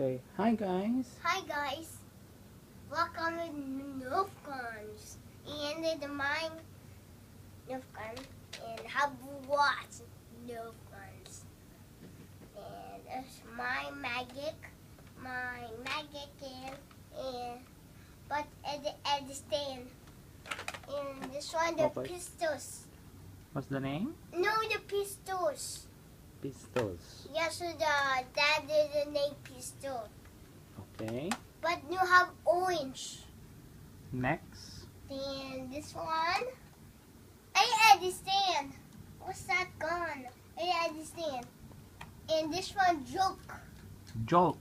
say, hi guys. Hi guys, welcome to Nerf Guns. And it's my Nerf gun and have watched Nerf Guns. And it's my magic and but at the stand. And this one the Okay. pistols. What's the name? No, the pistols. Pistols. Yes, so that is the name pistol. Okay. But you have orange. Next. Then this one. I understand. What's that gun? I understand. And this one joke. Jolt.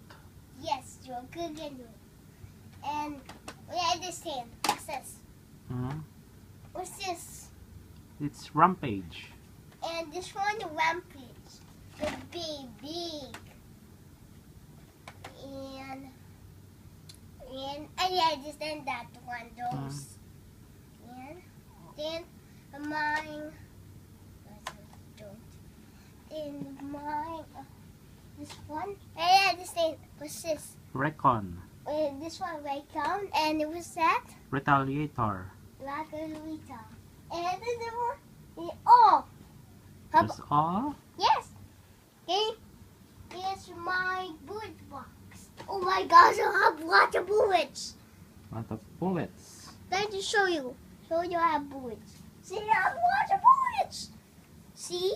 Yes, joke again. And I understand. What's this? What's this? It's Rampage. And this one the rampage. The big. And I understand that one those. And then mine. Then mine. This one. I understand. What's this? Recon. This one right down. And it was that. Retaliator. Margarita. And the one. Oh. That's all? Yes. Okay. Here's my bullet box. Oh my gosh, I have lots of bullets. Lot of bullets. Let me show you. I have bullets. See, I have lots of bullets. See?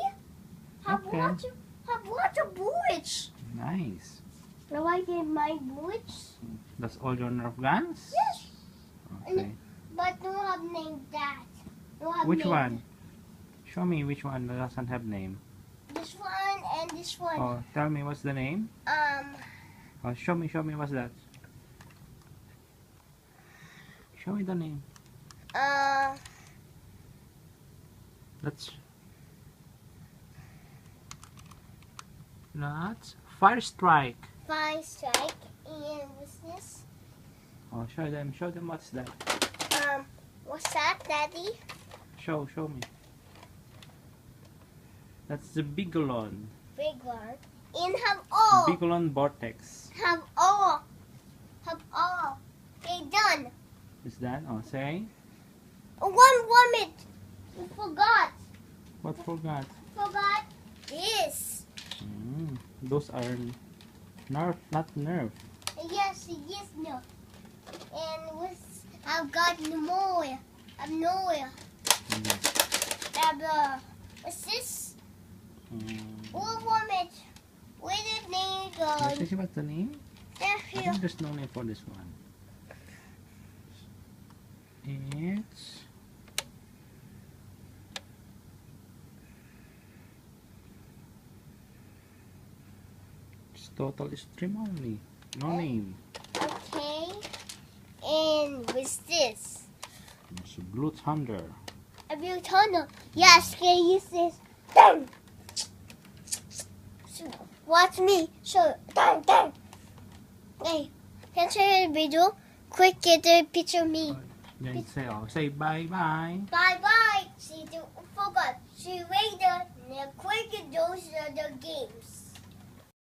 Okay. Have lots of bullets. Nice. Now I get my bullets. That's all your Nerf guns? Yes. Okay. But no have named that. No have Which named one? Show me which one that doesn't have name. This one and this one. Oh, tell me what's the name? Oh, show me what's that? Show me the name. That's Fire Strike. Fire Strike. And what's this? Oh, show them what's that. What's that, Daddy? Show me. That's the Bigolon. Big one. And have all. Bigolon Vortex. Have all. Okay, done. Is that? Oh, say. Oh, one minute. You forgot. What forgot? Forgot this. Those are Nerf, not Nerf. Yes, no. And I've got no more. I've nowhere. What's this? Oh, 1 minute. Where did name go? Let's see what's the name? There, I here. think there's no name for this one. It's total stream only. No name. Okay. And what's this? It's Blue Thunder. A blue tunnel. Yes, can you use this? Dang. So, watch me. So, dang. Hey, can I show you the video? Quick, get a picture of me. Then say bye. Bye. See, forgot. See you later. Now, quick, those are the games.